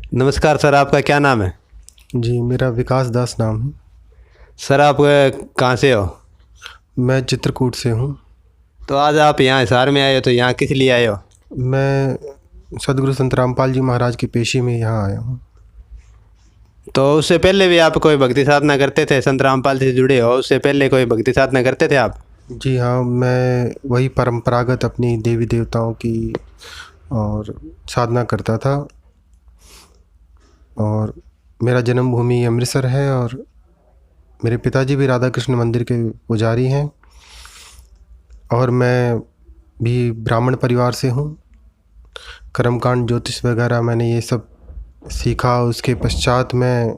नमस्कार सर, आपका क्या नाम है? जी, मेरा विकास दास नाम है। सर आप कहाँ से हो? मैं चित्रकूट से हूँ। तो आज आप यहाँ हिसार में आए हो, तो यहाँ किस लिए आए हो? मैं सद्गुरु संत रामपाल जी महाराज की पेशी में यहाँ आया हूँ। तो उससे पहले भी आप कोई भक्ति साधना करते थे? संत रामपाल से जुड़े हो, उससे पहले कोई भक्ति साधना करते थे आप? जी हाँ, मैं वही परंपरागत अपनी देवी देवताओं की और साधना करता था। और मेरा जन्मभूमि अमृतसर है और मेरे पिताजी भी राधा कृष्ण मंदिर के पुजारी हैं और मैं भी ब्राह्मण परिवार से हूँ। कर्मकांड ज्योतिष वगैरह मैंने ये सब सीखा। उसके पश्चात मैं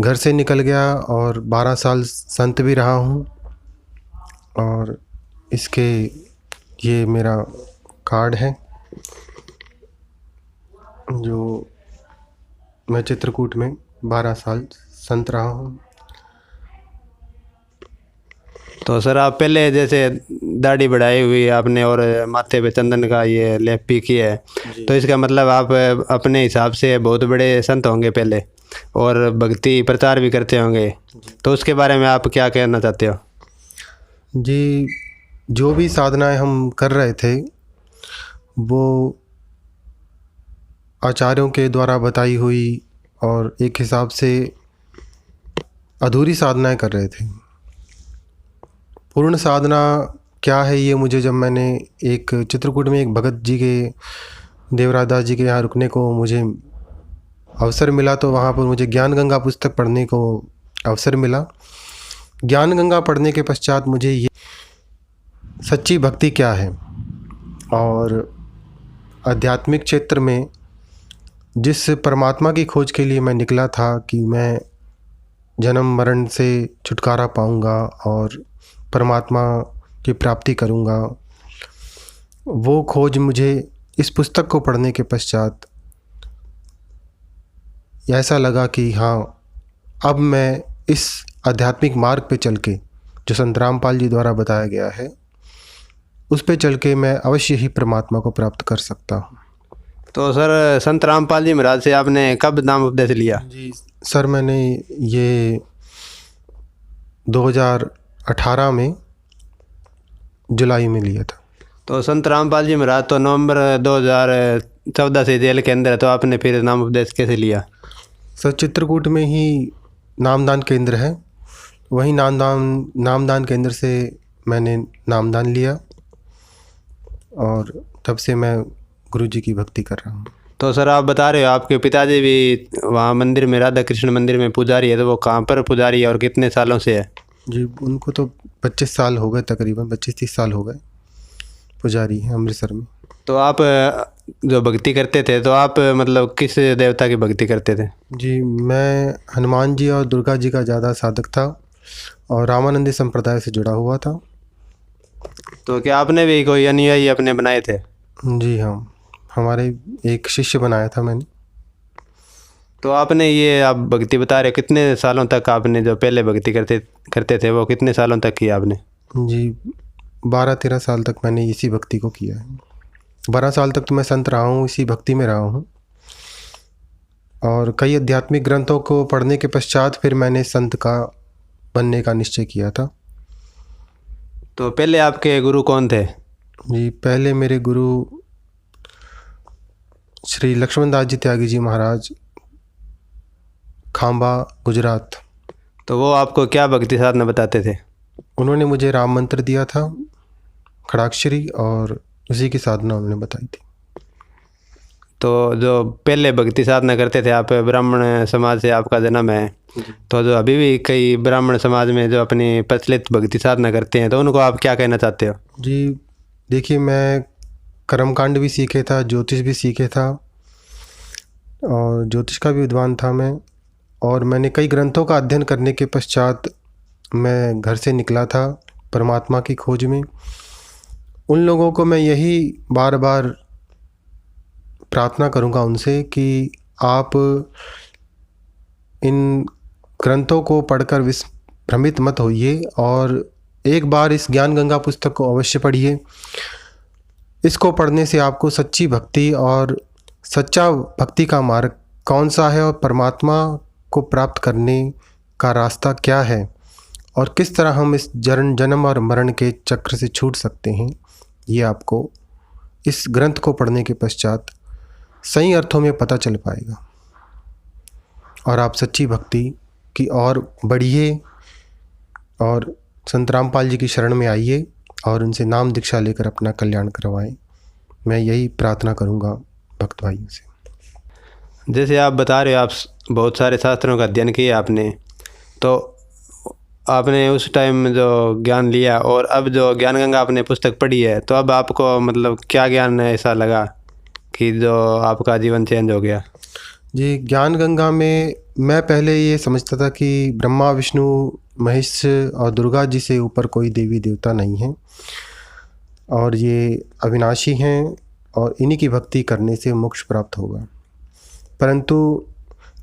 घर से निकल गया और 12 साल संत भी रहा हूँ। और इसके ये मेरा कार्ड है जो मैं चित्रकूट में 12 साल संत रहा हूँ। तो सर आप पहले जैसे दाढ़ी बढ़ाई हुई आपने और माथे पे चंदन का ये लेप भी किया है, तो इसका मतलब आप अपने हिसाब से बहुत बड़े संत होंगे पहले, और भक्ति प्रचार भी करते होंगे। तो उसके बारे में आप क्या कहना चाहते हो? जी, जो भी साधनाएं हम कर रहे थे वो आचार्यों के द्वारा बताई हुई और एक हिसाब से अधूरी साधनाएं कर रहे थे। पूर्ण साधना क्या है ये मुझे जब मैंने एक चित्रकूट में एक भगत जी के देवराज दास जी के यहाँ रुकने को मुझे अवसर मिला, तो वहाँ पर मुझे ज्ञान गंगा पुस्तक पढ़ने को अवसर मिला। ज्ञान गंगा पढ़ने के पश्चात मुझे ये सच्ची भक्ति क्या है और आध्यात्मिक क्षेत्र में जिस परमात्मा की खोज के लिए मैं निकला था कि मैं जन्म मरण से छुटकारा पाऊंगा और परमात्मा की प्राप्ति करूंगा, वो खोज मुझे इस पुस्तक को पढ़ने के पश्चात ऐसा लगा कि हाँ, अब मैं इस आध्यात्मिक मार्ग पे चल के जो संत रामपाल जी द्वारा बताया गया है उस पे चल के मैं अवश्य ही परमात्मा को प्राप्त कर सकता हूँ। तो सर संत रामपाल जी महाराज से आपने कब नाम उपदेश लिया? जी सर, मैंने ये 2018 में जुलाई में लिया था। तो संत रामपाल जी महाराज तो नवंबर 2014 से जेल के अंदर है, तो आपने फिर नाम उपदेश कैसे लिया? सर, चित्रकूट में ही नामदान केंद्र है, वही नामदान केंद्र से मैंने नामदान लिया और तब से मैं गुरु जी की भक्ति कर रहा हूँ। तो सर आप बता रहे हो आपके पिताजी भी वहाँ मंदिर में, राधा कृष्ण मंदिर में पुजारी है, तो वो कहाँ पर पुजारी है और कितने सालों से है? जी, उनको तो 25 साल हो गए, तकरीबन 25-30 साल हो गए पुजारी हैं अमृतसर में। तो आप जो भक्ति करते थे, तो आप मतलब किस देवता की भक्ति करते थे? जी, मैं हनुमान जी और दुर्गा जी का ज़्यादा साधक था और रामानंदी संप्रदाय से जुड़ा हुआ था। तो क्या आपने भी कोई अनुयायी अपने बनाए थे? जी हाँ, हमारे एक शिष्य बनाया था मैंने। तो आपने ये आप भक्ति बता रहे हो, कितने सालों तक आपने जो पहले भक्ति करते थे वो कितने सालों तक किया आपने? जी, 12-13 साल तक मैंने इसी भक्ति को किया है। 12 साल तक तो मैं संत रहा हूँ, इसी भक्ति में रहा हूँ और कई आध्यात्मिक ग्रंथों को पढ़ने के पश्चात फिर मैंने संत का बनने का निश्चय किया था। तो पहले आपके गुरु कौन थे? जी, पहले मेरे गुरु श्री लक्ष्मण दास जी त्यागी जी महाराज, खांबा, गुजरात। तो वो आपको क्या भक्ति साधना बताते थे? उन्होंने मुझे राम मंत्र दिया था, खड़ाक्षरी, और उसी की साधना उन्होंने बताई थी। तो जो पहले भक्ति साधना करते थे आप, ब्राह्मण समाज से आपका जन्म है, तो जो अभी भी कई ब्राह्मण समाज में जो अपनी प्रचलित भक्ति साधना करते हैं, तो उनको आप क्या कहना चाहते हो? जी देखिए, मैं कर्मकांड भी सीखे था, ज्योतिष भी सीखे था और ज्योतिष का भी विद्वान था मैं। और मैंने कई ग्रंथों का अध्ययन करने के पश्चात मैं घर से निकला था परमात्मा की खोज में। उन लोगों को मैं यही बार बार प्रार्थना करूंगा उनसे कि आप इन ग्रंथों को पढ़कर भ्रमित मत होइए और एक बार इस ज्ञान गंगा पुस्तक को अवश्य पढ़िए। इसको पढ़ने से आपको सच्ची भक्ति और सच्चा भक्ति का मार्ग कौन सा है और परमात्मा को प्राप्त करने का रास्ता क्या है और किस तरह हम इस जन्म और मरण के चक्र से छूट सकते हैं, ये आपको इस ग्रंथ को पढ़ने के पश्चात सही अर्थों में पता चल पाएगा और आप सच्ची भक्ति की ओर बढ़िए और संत रामपाल जी की शरण में आइए और उनसे नाम दीक्षा लेकर अपना कल्याण करवाएं। मैं यही प्रार्थना करूंगा भक्त भाइयों से। जैसे आप बता रहे हो, आप बहुत सारे शास्त्रों का अध्ययन किया आपने, तो आपने उस टाइम जो ज्ञान लिया और अब जो ज्ञान गंगा आपने पुस्तक पढ़ी है, तो अब आपको मतलब क्या ज्ञान ऐसा लगा कि जो आपका जीवन चेंज हो गया? जी, ज्ञान गंगा में मैं पहले ये समझता था कि ब्रह्मा विष्णु महेश और दुर्गा जी से ऊपर कोई देवी देवता नहीं है और ये अविनाशी हैं और इन्हीं की भक्ति करने से मोक्ष प्राप्त होगा। परंतु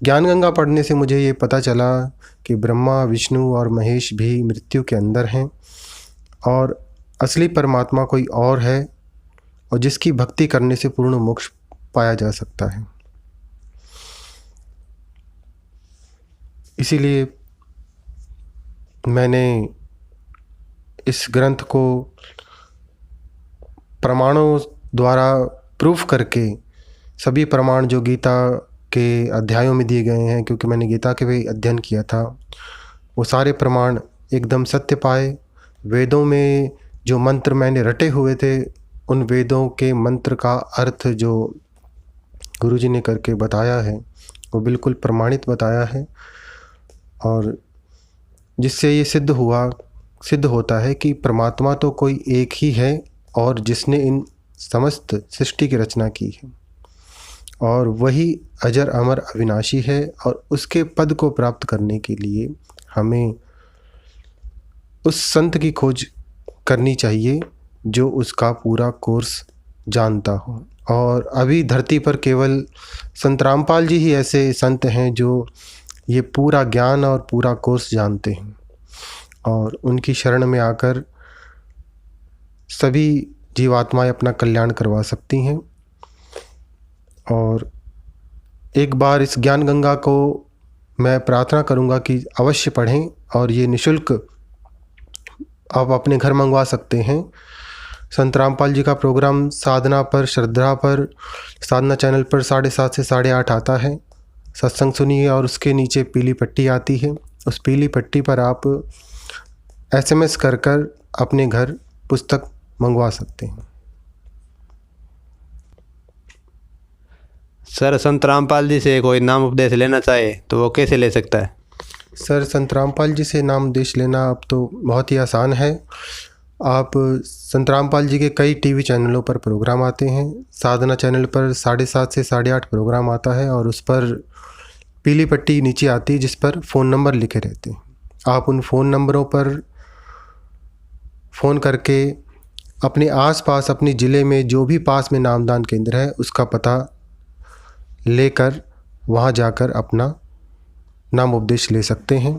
ज्ञान गंगा पढ़ने से मुझे ये पता चला कि ब्रह्मा विष्णु और महेश भी मृत्यु के अंदर हैं और असली परमात्मा कोई और है और जिसकी भक्ति करने से पूर्ण मोक्ष पाया जा सकता है। इसीलिए मैंने इस ग्रंथ को प्रमाणों द्वारा प्रूफ करके सभी प्रमाण जो गीता के अध्यायों में दिए गए हैं, क्योंकि मैंने गीता के भी अध्ययन किया था, वो सारे प्रमाण एकदम सत्य पाए। वेदों में जो मंत्र मैंने रटे हुए थे, उन वेदों के मंत्र का अर्थ जो गुरुजी ने करके बताया है वो बिल्कुल प्रमाणित बताया है और जिससे ये सिद्ध होता है कि परमात्मा तो कोई एक ही है और जिसने इन समस्त सृष्टि की रचना की है और वही अजर अमर अविनाशी है और उसके पद को प्राप्त करने के लिए हमें उस संत की खोज करनी चाहिए जो उसका पूरा कोर्स जानता हो। और अभी धरती पर केवल संत रामपाल जी ही ऐसे संत हैं जो ये पूरा ज्ञान और पूरा कोर्स जानते हैं और उनकी शरण में आकर सभी जीवात्माएं अपना कल्याण करवा सकती हैं। और एक बार इस ज्ञान गंगा को मैं प्रार्थना करूंगा कि अवश्य पढ़ें और ये निःशुल्क आप अपने घर मंगवा सकते हैं। संत रामपाल जी का प्रोग्राम साधना पर श्रद्धा पर साधना चैनल पर 7:30 से 8:30 आता है। सत्संग सुनिए और उसके नीचे पीली पट्टी आती है, उस पीली पट्टी पर आप SMS कर अपने घर पुस्तक मंगवा सकते हैं। सर, संत रामपाल जी से कोई नाम उपदेश लेना चाहे तो वो कैसे ले सकता है? सर, संत रामपाल जी से नाम उपदेश लेना अब तो बहुत ही आसान है। आप संत रामपाल जी के कई टीवी चैनलों पर प्रोग्राम आते हैं। साधना चैनल पर 7:30 से 8:30 प्रोग्राम आता है और उस पर पीली पट्टी नीचे आती है जिस पर फ़ोन नंबर लिखे रहते हैं। आप उन फ़ोन नंबरों पर फ़ोन करके अपने आसपास अपने ज़िले में जो भी पास में नामदान केंद्र है उसका पता लेकर वहाँ जाकर अपना नाम उपदेश ले सकते हैं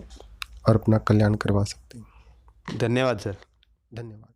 और अपना कल्याण करवा सकते हैं। धन्यवाद सर। धन्यवाद।